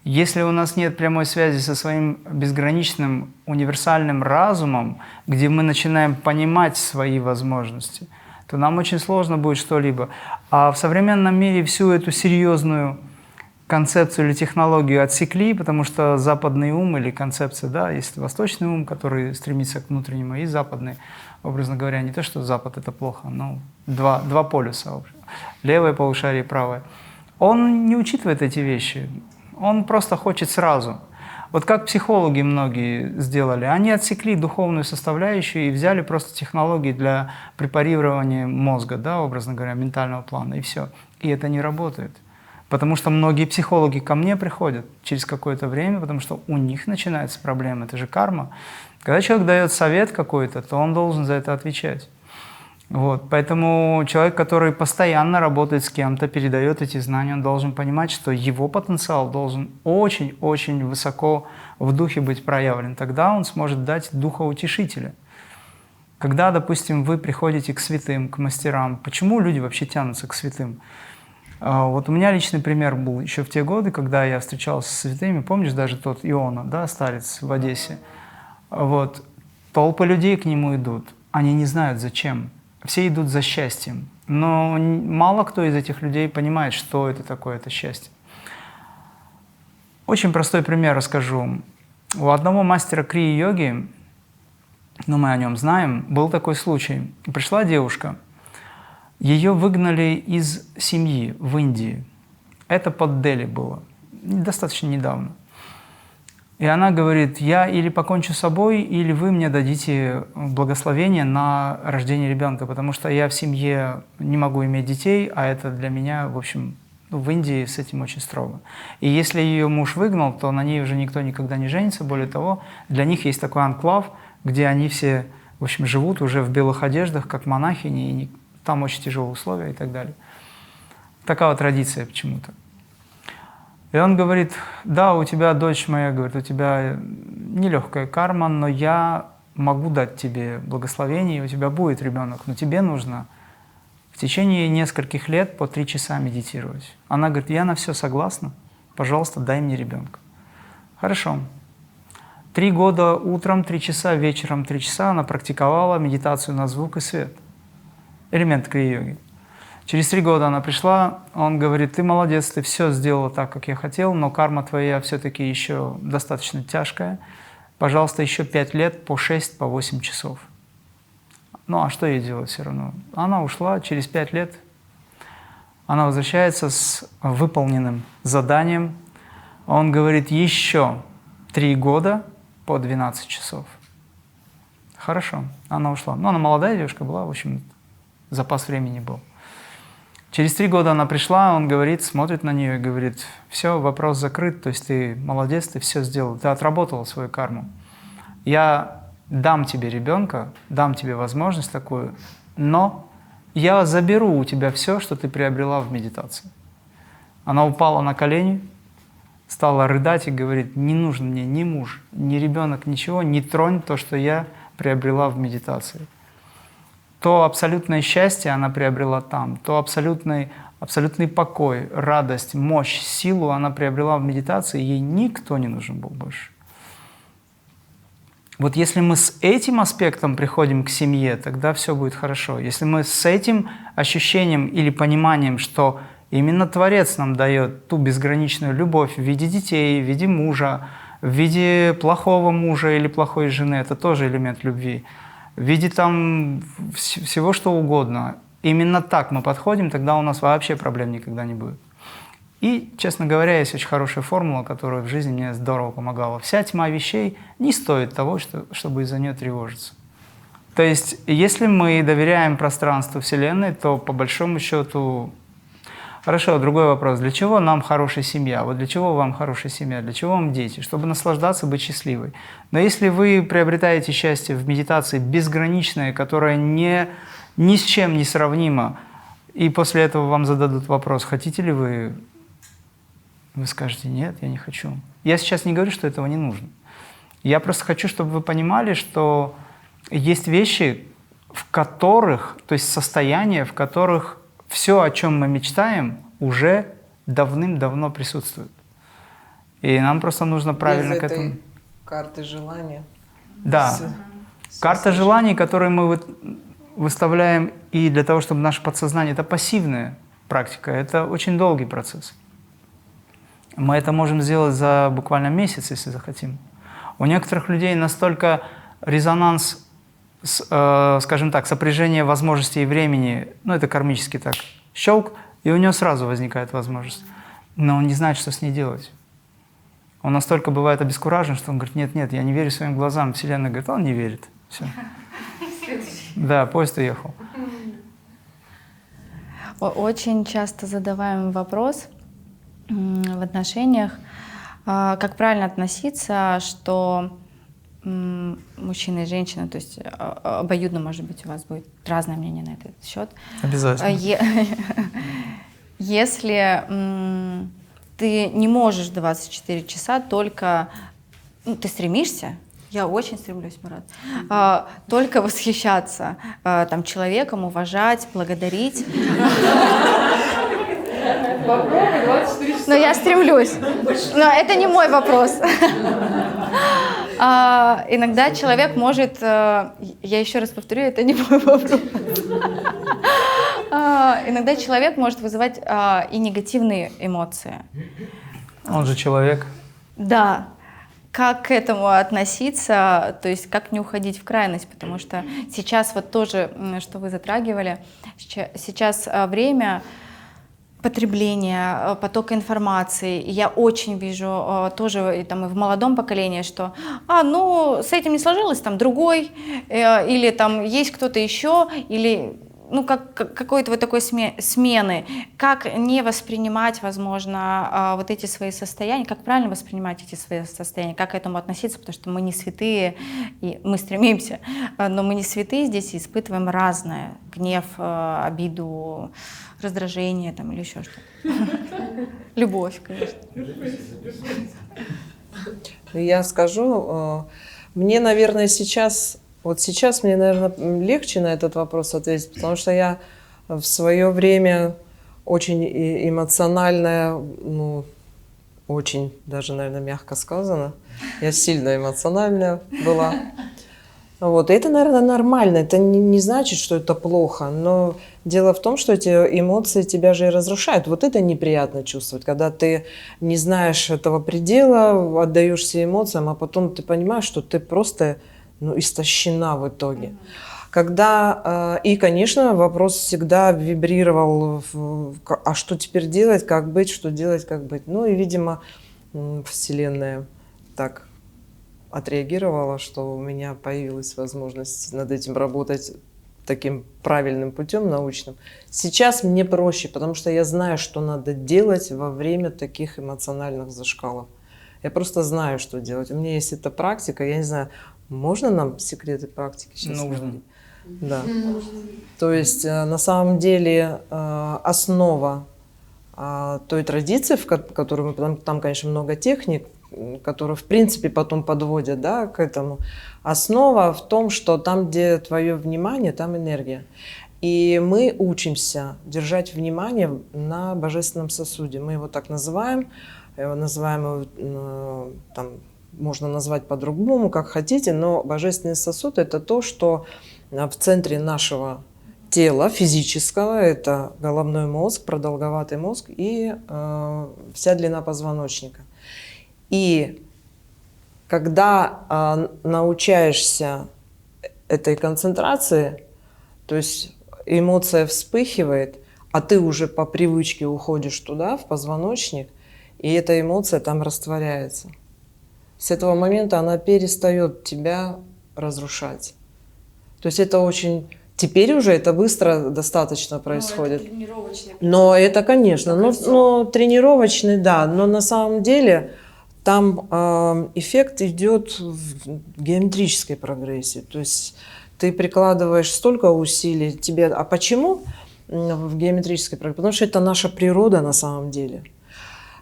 Если у нас нет прямой связи со своим безграничным универсальным разумом, где мы начинаем понимать свои возможности, то нам очень сложно будет что-либо. А в современном мире всю эту серьезную концепцию или технологию отсекли, потому что западный ум или концепция, да, есть восточный ум, который стремится к внутреннему, и западный, образно говоря, не то, что Запад – это плохо, но два полюса, левое полушарие и правое. Он не учитывает эти вещи, он просто хочет сразу. Вот как психологи многие сделали, они отсекли духовную составляющую и взяли просто технологии для препарирования мозга, да, образно говоря, ментального плана, и все. И это не работает. Потому что многие психологи ко мне приходят через какое-то время, потому что у них начинается проблема, это же карма. Когда человек дает совет какой-то, то он должен за это отвечать. Вот. Поэтому человек, который постоянно работает с кем-то, передает эти знания, он должен понимать, что его потенциал должен очень-очень высоко в духе быть проявлен. Тогда он сможет дать духоутешителя. Когда, допустим, вы приходите к святым, к мастерам, почему люди вообще тянутся к святым? Вот у меня личный пример был еще в те годы, когда я встречался с святыми. Помнишь даже тот Иона, да, старец в Одессе? Вот. Толпы людей к нему идут. Они не знают, зачем. Все идут за счастьем. Но мало кто из этих людей понимает, что это такое, это счастье. Очень простой пример расскажу. У одного мастера крия-йоги, ну мы о нем знаем, был такой случай. Пришла девушка. Ее выгнали из семьи в Индии. Это под Дели было, достаточно недавно. И она говорит, я или покончу с собой, или вы мне дадите благословение на рождение ребенка, потому что я в семье не могу иметь детей, а это для меня, в общем, в Индии с этим очень строго. И если ее муж выгнал, то на ней уже никто никогда не женится. Более того, для них есть такой анклав, где они все, в общем, живут уже в белых одеждах, как монахини, и там очень тяжелые условия и так далее. Такая традиция почему-то. И он говорит, да, у тебя, дочь моя, говорит, у тебя нелегкая карма, но я могу дать тебе благословение, и у тебя будет ребенок, но тебе нужно в течение нескольких лет по 3 часа медитировать. Она говорит, я на все согласна, пожалуйста, дай мне ребенка. Хорошо. 3 года утром 3 часа, вечером 3 часа она практиковала медитацию на звук и свет. Элемент крия-йоги. Через 3 года она пришла, он говорит, ты молодец, ты все сделала так, как я хотел, но карма твоя все-таки еще достаточно тяжкая. Пожалуйста, еще 5 лет по 6, по 8 часов. Ну а что ей делать все равно? Она ушла, через 5 лет она возвращается с выполненным заданием. Он говорит, еще 3 года по 12 часов. Хорошо, она ушла. Но она молодая девушка была, в общем, запас времени был. Через 3 года она пришла, он говорит, смотрит на нее и говорит, все, вопрос закрыт, то есть ты молодец, ты все сделал, ты отработала свою карму. Я дам тебе ребенка, дам тебе возможность такую, но я заберу у тебя все, что ты приобрела в медитации. Она упала на колени, стала рыдать и говорит, не нужен мне ни муж, ни ребенок, ничего, не тронь то, что я приобрела в медитации. То абсолютное счастье она приобрела там, то абсолютный покой, радость, мощь, силу она приобрела в медитации, ей никто не нужен был больше. Вот если мы с этим аспектом приходим к семье, тогда все будет хорошо. Если мы с этим ощущением или пониманием, что именно Творец нам дает ту безграничную любовь в виде детей, в виде мужа, в виде плохого мужа или плохой жены, это тоже элемент любви, в виде там всего что угодно. Именно так мы подходим, тогда у нас вообще проблем никогда не будет. И, честно говоря, есть очень хорошая формула, которая в жизни мне здорово помогала. Вся тьма вещей не стоит того, чтобы из-за нее тревожиться. То есть, если мы доверяем пространству Вселенной, то по большому счету... Хорошо, другой вопрос. Для чего нам хорошая семья? Вот для чего вам хорошая семья? Для чего вам дети? Чтобы наслаждаться, быть счастливой. Но если вы приобретаете счастье в медитации безграничное, которое ни с чем не сравнимо, и после этого вам зададут вопрос, хотите ли вы скажете, нет, я не хочу. Я сейчас не говорю, что этого не нужно. Я просто хочу, чтобы вы понимали, что есть вещи, в которых, то есть состояния, в которых все, о чем мы мечтаем, уже давным-давно присутствует. И нам просто нужно правильно Без к этому... этой карты желания. Да. Карта желаний, которую мы выставляем и для того, чтобы наше подсознание, это пассивная практика, это очень долгий процесс. Мы это можем сделать за буквально месяц, если захотим. У некоторых людей настолько резонанс, скажем так, сопряжение возможностей и времени, ну это кармически так, щелк, и у него сразу возникает возможность. Но он не знает, что с ней делать. Он настолько бывает обескуражен, что он говорит, нет, я не верю своим глазам. Вселенная говорит, он не верит. Все. Да, поезд уехал. Очень часто задаваем вопрос в отношениях, как правильно относиться, что мужчина и женщина, то есть обоюдно, может быть, у вас будет разное мнение на этот счет. Обязательно. Если ты не можешь 24 часа только... Ну, ты стремишься, я очень стремлюсь, Марат, только восхищаться там, человеком, уважать, благодарить. Попробуй 24 часа. Но я стремлюсь. Но это не мой вопрос. Иногда человек может, я еще раз повторю, это не мой вопрос. Иногда человек может вызывать и негативные эмоции. Он же человек. Да. Как к этому относиться, то есть как не уходить в крайность, потому что сейчас вот тоже, что вы затрагивали, сейчас время потребления, потока информации. И я очень вижу тоже и, там, и в молодом поколении, что ну, с этим не сложилось, там другой, или там есть кто-то еще, или ну, какой-то вот такой смены. Как не воспринимать, возможно, вот эти свои состояния, как правильно воспринимать эти свои состояния, как к этому относиться, потому что мы не святые, и мы стремимся, но мы не святые, здесь испытываем разное. Гнев, обиду, раздражение там, или еще что-то. Любовь, конечно. Я скажу, мне, наверное, сейчас мне, наверное, легче на этот вопрос ответить, потому что я в свое время очень эмоциональная, ну, очень даже, наверное, мягко сказано, я сильно эмоциональная была. Вот. И это, наверное, нормально, это не значит, что это плохо, но дело в том, что эти эмоции тебя же и разрушают. Вот это неприятно чувствовать, когда ты не знаешь этого предела, отдаешься эмоциям, а потом ты понимаешь, что ты просто истощена в итоге. Когда, и, конечно, вопрос всегда вибрировал, а что теперь делать, как быть, что делать, как быть. Ну и, видимо, Вселенная так отреагировала, что у меня появилась возможность над этим работать таким правильным путем научным. Сейчас мне проще, потому что я знаю, что надо делать во время таких эмоциональных зашкалов. Я просто знаю, что делать. У меня есть эта практика, я не знаю, можно нам секреты практики сейчас? Нужно. Да. То есть на самом деле основа той традиции, в которой мы, там, конечно, много техник, которые, в принципе, потом подводят, да, к этому. Основа в том, что там, где твое внимание, там энергия. И мы учимся держать внимание на божественном сосуде. Мы его так называем. Его называем, там, можно назвать по-другому, как хотите, но божественный сосуд – это то, что в центре нашего тела физического, это головной мозг, продолговатый мозг и вся длина позвоночника. И когда научаешься этой концентрации, то есть эмоция вспыхивает, а ты уже по привычке уходишь туда, в позвоночник, и эта эмоция там растворяется. С этого момента она перестает тебя разрушать. То есть это очень... Теперь уже это быстро достаточно происходит. Ну, это тренировочный Но это, конечно, процесс. но тренировочный, да, но на самом деле там эффект идет в геометрической прогрессии. То есть ты прикладываешь столько усилий тебе. А почему в геометрической прогрессии? Потому что это наша природа на самом деле.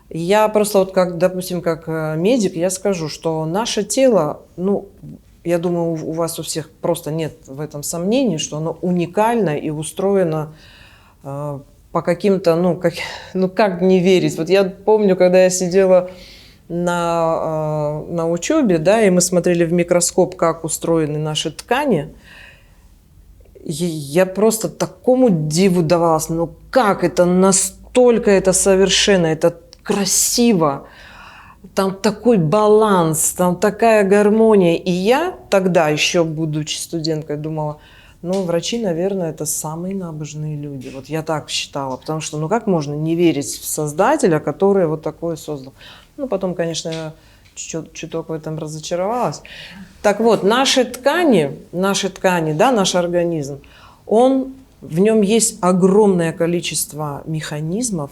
Я просто вот как, допустим, как медик, я скажу, что наше тело, ну, я думаю, у вас у всех просто нет в этом сомнений, что оно уникально и устроено по каким-то, ну как не верить. Вот я помню, когда я сидела на учебе, да, и мы смотрели в микроскоп, как устроены наши ткани, я просто такому диву давалась, ну как это настолько это совершенно, это красиво. Там такой баланс, там такая гармония. И я тогда, еще будучи студенткой, думала, ну, врачи, наверное, это самые набожные люди. Вот я так считала, потому что, ну, как можно не верить в Создателя, который вот такое создал? Ну, потом, конечно, я чуток в этом разочаровалась. Так вот, наши ткани, да, наш организм, в нем есть огромное количество механизмов,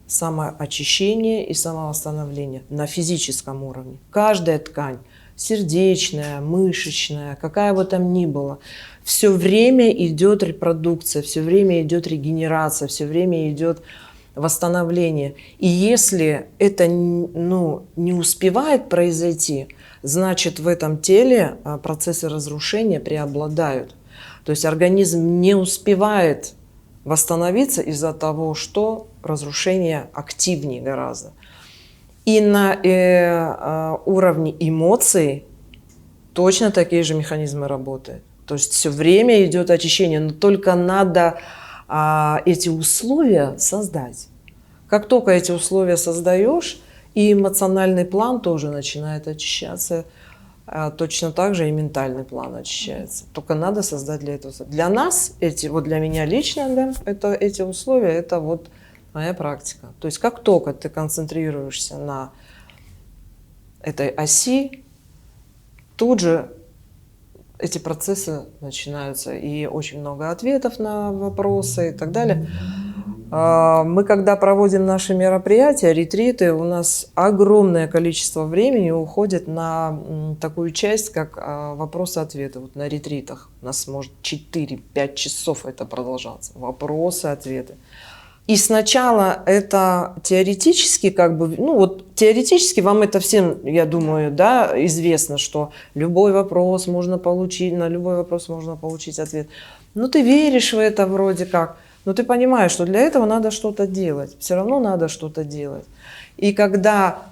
самоочищения и самовосстановления на физическом уровне. Каждая ткань, сердечная, мышечная, какая бы там ни была, все время идет репродукция, все время идет регенерация, все время идет восстановление. И если это не успевает произойти, значит в этом теле процессы разрушения преобладают. То есть организм не успевает восстановиться из-за того, что разрушение активнее гораздо. И на уровне эмоций точно такие же механизмы работают. То есть все время идет очищение, но только надо эти условия создать. Как только эти условия создаешь, и эмоциональный план тоже начинает очищаться, точно так же и ментальный план очищается. Только надо создать для этого. Для нас, вот для меня лично, да, эти условия, это вот моя практика. То есть как только ты концентрируешься на этой оси, тут же эти процессы начинаются. И очень много ответов на вопросы и так далее. Мы, когда проводим наши мероприятия, ретриты, у нас огромное количество времени уходит на такую часть, как вопросы-ответы. Вот на ретритах у нас может 4-5 часов это продолжаться. Вопросы-ответы. И сначала это теоретически, теоретически вам это всем, я думаю, да, известно, что любой вопрос можно получить, на любой вопрос можно получить ответ. Ну, ты веришь в это вроде как, но ты понимаешь, что для этого надо что-то делать. Все равно надо что-то делать. И когда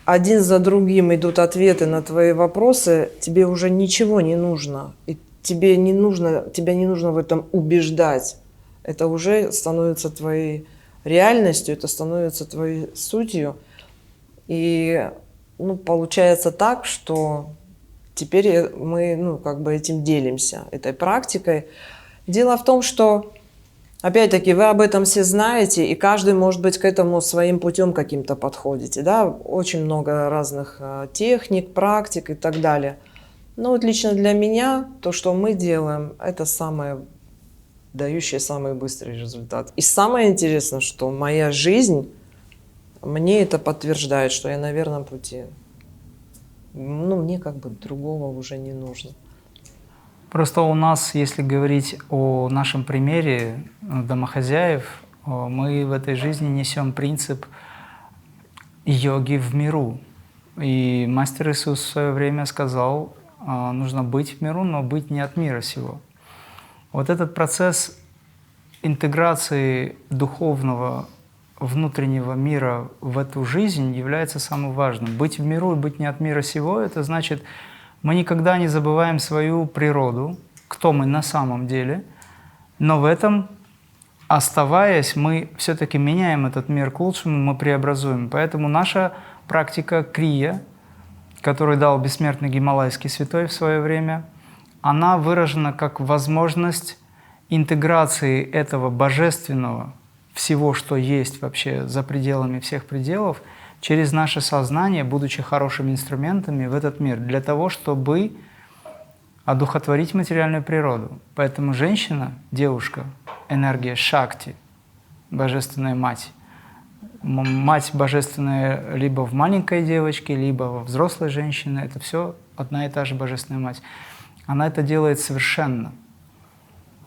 один за другим идут ответы на твои вопросы, тебе уже ничего не нужно. И тебя не нужно в этом убеждать. Это уже становится твоей реальностью, это становится твоей сутью. И получается так, что теперь мы этим делимся, этой практикой. Дело в том, что, опять-таки, вы об этом все знаете, и каждый, может быть, к этому своим путем каким-то подходите. Да? Очень много разных техник, практик и так далее. Но вот лично для меня то, что мы делаем, это дающее самый быстрый результат. И самое интересное, что моя жизнь мне это подтверждает, что я на верном пути. Мне другого уже не нужно. Просто у нас, если говорить о нашем примере домохозяев, мы в этой жизни несем принцип йоги в миру. И мастер Иисус в свое время сказал, нужно быть в миру, но быть не от мира сего. Вот этот процесс интеграции духовного внутреннего мира в эту жизнь является самым важным. Быть в миру и быть не от мира сего – это значит, мы никогда не забываем свою природу, кто мы на самом деле, но в этом, оставаясь, мы все-таки меняем этот мир к лучшему, мы преобразуем. Поэтому наша практика крия, которую дал бессмертный гималайский святой в свое время, она выражена как возможность интеграции этого божественного, всего, что есть вообще за пределами всех пределов, через наше сознание, будучи хорошими инструментами в этот мир, для того, чтобы одухотворить материальную природу. Поэтому женщина, девушка, энергия Шакти, Божественная Мать. Мать Божественная либо в маленькой девочке, либо во взрослой женщине. Это все одна и та же Божественная Мать. Она это делает совершенно.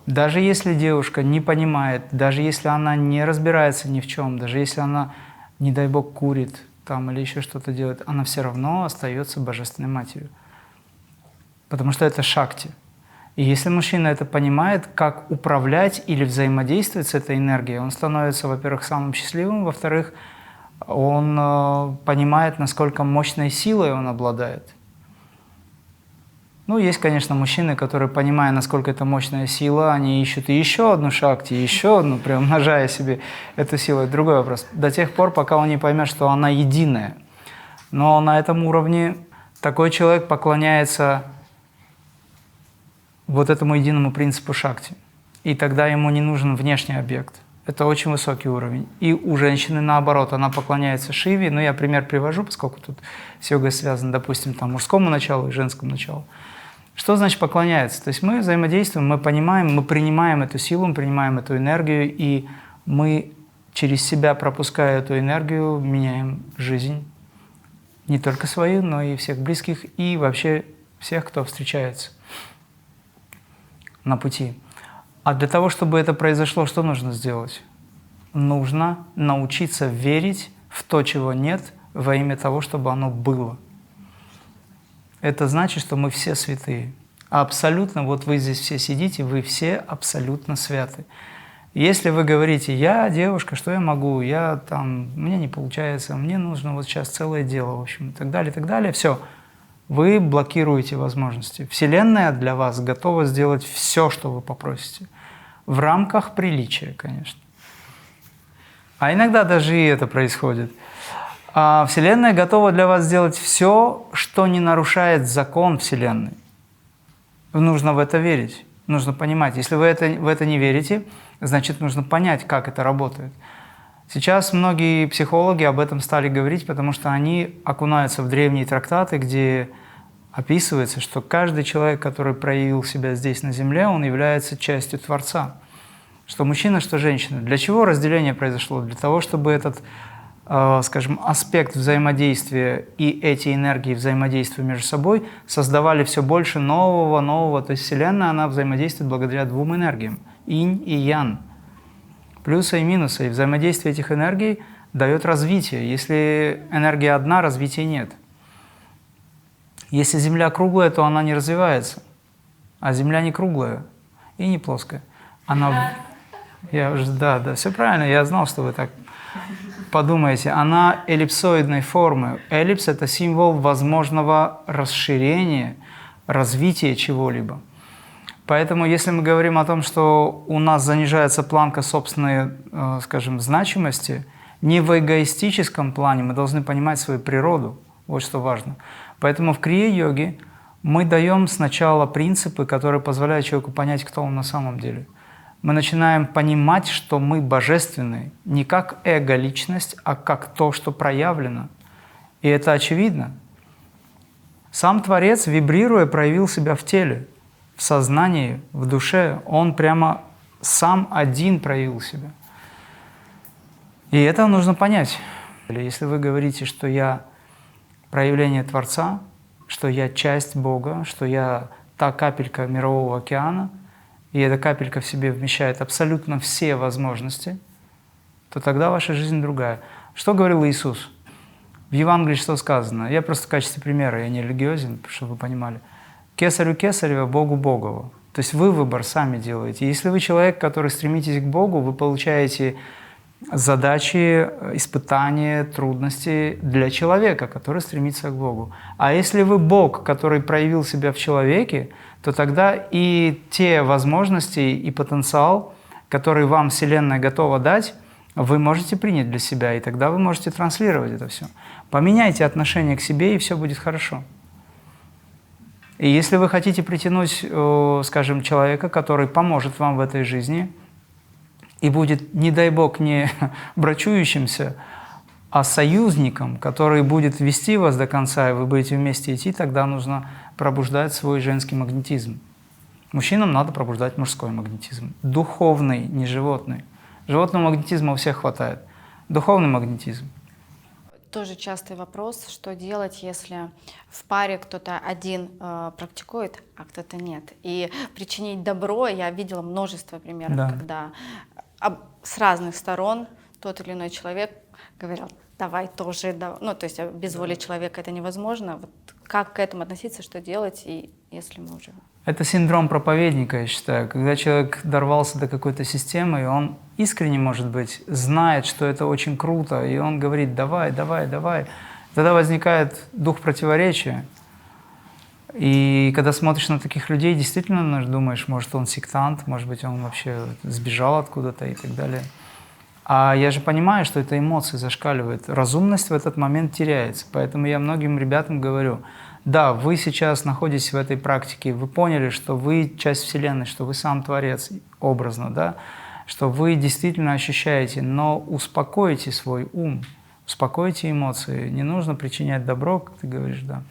Даже если девушка не понимает, даже если она не разбирается ни в чем, даже если она, не дай Бог, курит там, или еще что-то делает, она все равно остается Божественной Матерью. Потому что это Шакти. И если мужчина это понимает, как управлять или взаимодействовать с этой энергией, он становится, во-первых, самым счастливым, во-вторых, он понимает, насколько мощной силой он обладает. Ну, есть, конечно, мужчины, которые, понимая, насколько это мощная сила, они ищут и еще одну Шакти, еще одну, приумножая себе эту силу. Это другой вопрос. До тех пор, пока он не поймет, что она единая. Но на этом уровне такой человек поклоняется вот этому единому принципу Шакти. И тогда ему не нужен внешний объект. Это очень высокий уровень. И у женщины наоборот, она поклоняется Шиве. Но я пример привожу, поскольку тут с йогой связано, допустим, там, мужскому началу и женскому началу. Что значит поклоняется? То есть мы взаимодействуем, мы понимаем, мы принимаем эту силу, мы принимаем эту энергию, и мы через себя, пропуская эту энергию, меняем жизнь. Не только свою, но и всех близких, и вообще всех, кто встречается на пути. А для того, чтобы это произошло, что нужно сделать? Нужно научиться верить в то, чего нет, во имя того, чтобы оно было. Это значит, что мы все святые. Абсолютно, вот вы здесь все сидите, вы все абсолютно святы. Если вы говорите: я девушка, что я могу, я там, мне не получается, мне нужно вот сейчас целое дело, в общем, и так далее, все. Вы блокируете возможности. Вселенная для вас готова сделать все, что вы попросите. В рамках приличия, конечно. А иногда даже и это происходит. А Вселенная готова для вас сделать все, что не нарушает закон Вселенной. Нужно в это верить, нужно понимать. Если вы в это не верите, значит, нужно понять, как это работает. Сейчас многие психологи об этом стали говорить, потому что они окунаются в древние трактаты, где описывается, что каждый человек, который проявил себя здесь на Земле, он является частью Творца. Что мужчина, что женщина. Для чего разделение произошло? Для того, чтобы этот, скажем, аспект взаимодействия и эти энергии взаимодействия между собой создавали все больше нового. То есть Вселенная, она взаимодействует благодаря двум энергиям – инь и ян. Плюсы и минусы. И взаимодействие этих энергий дает развитие. Если энергия одна, развития нет. Если Земля круглая, то она не развивается. А Земля не круглая и не плоская. Она... Да, все правильно. Я знал, что вы так подумаете. Она эллипсоидной формы. Эллипс – это символ возможного расширения, развития чего-либо. Поэтому, если мы говорим о том, что у нас занижается планка собственной, скажем, значимости, не в эгоистическом плане, мы должны понимать свою природу. Вот что важно. Поэтому в крия-йоге мы даем сначала принципы, которые позволяют человеку понять, кто он на самом деле. Мы начинаем понимать, что мы божественны не как эго-личность, а как то, что проявлено. И это очевидно. Сам Творец, вибрируя, проявил себя в теле, в сознании, в душе. Он прямо сам один проявил себя. И это нужно понять. Если вы говорите, что я проявление Творца, что я часть Бога, что я та капелька мирового океана, и эта капелька в себе вмещает абсолютно все возможности, то тогда ваша жизнь другая. Что говорил Иисус? В Евангелии что сказано? Я просто в качестве примера, я не религиозен, чтобы вы понимали. «Кесарю кесарева, Богу Богово». То есть вы выбор сами делаете. Если вы человек, который стремитесь к Богу, вы получаете задачи, испытания, трудности для человека, который стремится к Богу. А если вы Бог, который проявил себя в человеке, то тогда и те возможности и потенциал, который вам Вселенная готова дать, вы можете принять для себя, и тогда вы можете транслировать это все. Поменяйте отношение к себе, и все будет хорошо. И если вы хотите притянуть, скажем, человека, который поможет вам в этой жизни, и будет, не дай Бог, не брачующимся, А союзником, который будет вести вас до конца, и вы будете вместе идти, тогда нужно пробуждать свой женский магнетизм. Мужчинам надо пробуждать мужской магнетизм. Духовный, не животный. Животного магнетизма у всех хватает. Духовный магнетизм. Тоже частый вопрос, что делать, если в паре кто-то один практикует, а кто-то нет. И причинить добро, я видела множество примеров, Да. когда с разных сторон тот или иной человек говорил, давай тоже, ну то есть без воли человека это невозможно. Вот как к этому относиться, что делать, и если мы уже... Это синдром проповедника, я считаю. Когда человек дорвался до какой-то системы, и он искренне, может быть, знает, что это очень круто, и он говорит «давай, давай, давай». Тогда возникает дух противоречия. И когда смотришь на таких людей, действительно думаешь, может, он сектант, может быть, он вообще сбежал откуда-то и так далее. А я же понимаю, что это эмоции зашкаливают. Разумность в этот момент теряется. Поэтому я многим ребятам говорю, да, вы сейчас находитесь в этой практике, вы поняли, что вы часть Вселенной, что вы сам Творец, образно, да, что вы действительно ощущаете, но успокойте свой ум, успокойте эмоции. Не нужно причинять добро, как ты говоришь, да.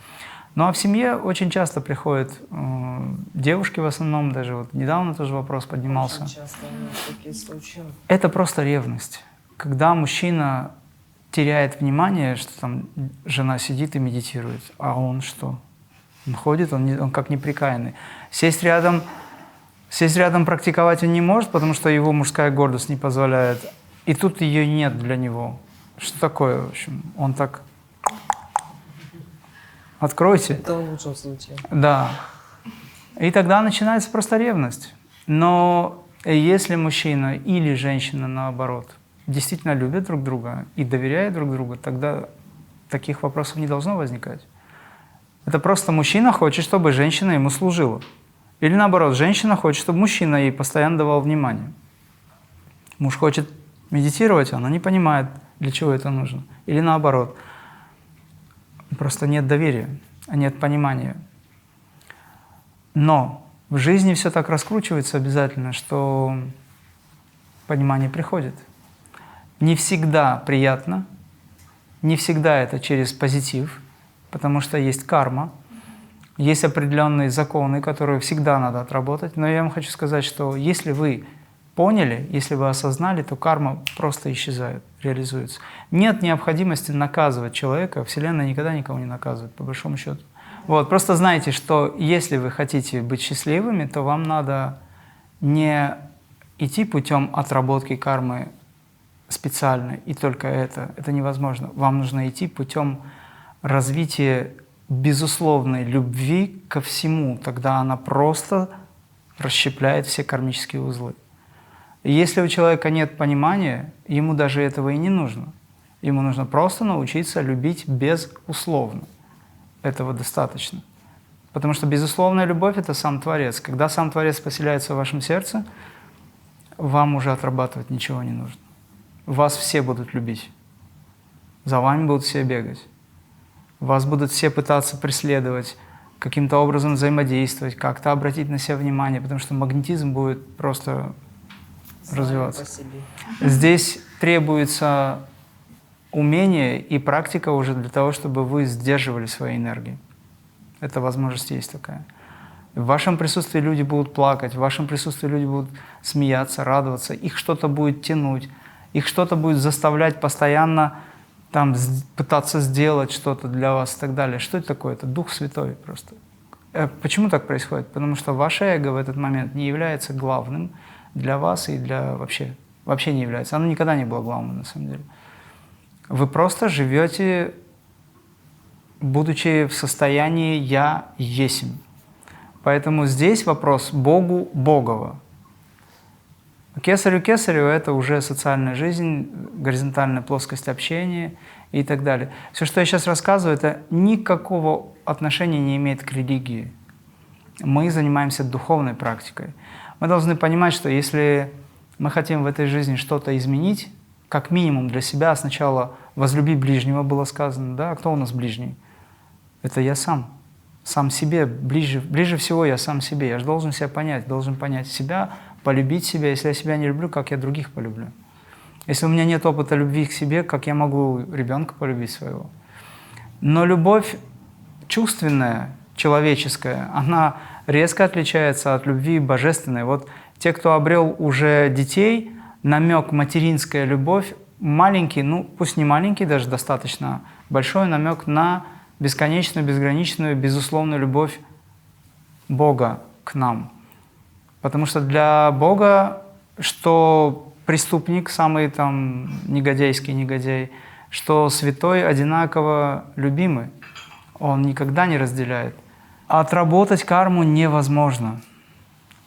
Ну а в семье очень часто приходят девушки в основном, даже вот недавно тоже вопрос поднимался. Очень часто у нас такие случаи. Это просто ревность. Когда мужчина теряет внимание, что там жена сидит и медитирует, а он что? Он ходит, он как неприкаянный. Сесть рядом практиковать он не может, потому что его мужская гордость не позволяет. И тут ее нет для него. Что такое, в общем? Он так... Откройте. Это в лучшем случае. Да. И тогда начинается просто ревность. Но если мужчина или женщина, наоборот, действительно любят друг друга и доверяют друг другу, тогда таких вопросов не должно возникать. Это просто мужчина хочет, чтобы женщина ему служила. Или наоборот, женщина хочет, чтобы мужчина ей постоянно давал внимание. Муж хочет медитировать, она не понимает, для чего это нужно. Или наоборот. Просто нет доверия, нет понимания. Но в жизни все так раскручивается обязательно, что понимание приходит. Не всегда приятно, не всегда это через позитив, потому что есть карма, есть определенные законы, которые всегда надо отработать. Но я вам хочу сказать, что если вы поняли, если вы осознали, то карма просто исчезает, реализуется. Нет необходимости наказывать человека, Вселенная никогда никого не наказывает, по большому счету. Вот, просто знайте, что если вы хотите быть счастливыми, то вам надо не идти путем отработки кармы специально, и только это невозможно. Вам нужно идти путем развития безусловной любви ко всему, тогда она просто расщепляет все кармические узлы. И если у человека нет понимания, ему даже этого и не нужно. Ему нужно просто научиться любить безусловно. Этого достаточно. Потому что безусловная любовь – это сам Творец. Когда сам Творец поселяется в вашем сердце, вам уже отрабатывать ничего не нужно. Вас все будут любить. За вами будут все бегать. Вас будут все пытаться преследовать, каким-то образом взаимодействовать, как-то обратить на себя внимание, потому что магнетизм будет просто развиваться. Здесь требуется умение и практика уже для того, чтобы вы сдерживали свои энергии. Эта возможность есть такая. В вашем присутствии люди будут плакать, в вашем присутствии люди будут смеяться, радоваться, их что-то будет тянуть, их что-то будет заставлять постоянно там, пытаться сделать что-то для вас и так далее. Что это такое? Это Дух Святой просто. Почему так происходит? Потому что ваше эго в этот момент не является главным для вас и для вообще не является. Оно никогда не было главным на самом деле. Вы просто живете, будучи в состоянии «я есмь». Поэтому здесь вопрос Богу Богово. Кесарю Кесарю – это уже социальная жизнь, горизонтальная плоскость общения и так далее. Все, что я сейчас рассказываю, это никакого отношения не имеет к религии. Мы занимаемся духовной практикой. Мы должны понимать, что если мы хотим в этой жизни что-то изменить, как минимум для себя, сначала «возлюби ближнего» было сказано, да? А кто у нас ближний? Это я сам себе, ближе всего я сам себе. Я же должен себя понять, должен понять себя, полюбить себя. Если я себя не люблю, как я других полюблю? Если у меня нет опыта любви к себе, как я могу ребенка полюбить своего? Но любовь чувственная, человеческая, она резко отличается от любви божественной. Вот те, кто обрел уже детей, намек материнская любовь, маленький, ну пусть не маленький, даже достаточно большой намек на бесконечную, безграничную, безусловную любовь Бога к нам. Потому что для Бога, что преступник, самый там негодяйский негодяй, что святой одинаково любимый, он никогда не разделяет. Отработать карму невозможно.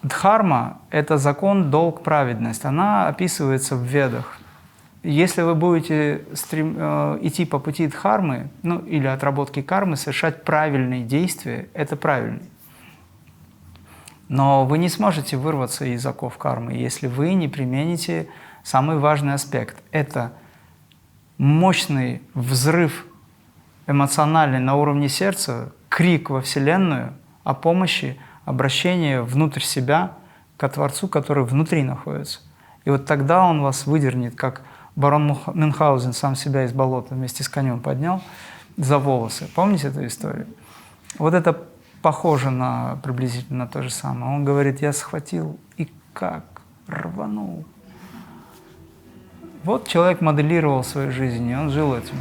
Дхарма – это закон, долг, праведность. Она описывается в Ведах. Если вы будете идти по пути дхармы, ну или отработки кармы, совершать правильные действия, это правильно. Но вы не сможете вырваться из оков кармы, если вы не примените самый важный аспект. Это мощный взрыв эмоциональный на уровне сердца, крик во Вселенную о помощи, обращение внутрь себя к Творцу, который внутри находится. И вот тогда он вас выдернет, как барон Мюнхгаузен сам себя из болота вместе с конем поднял за волосы. Помните эту историю? Вот это похоже на приблизительно то же самое. Он говорит, я схватил и как рванул. Вот человек моделировал свою жизнь, и он жил этим.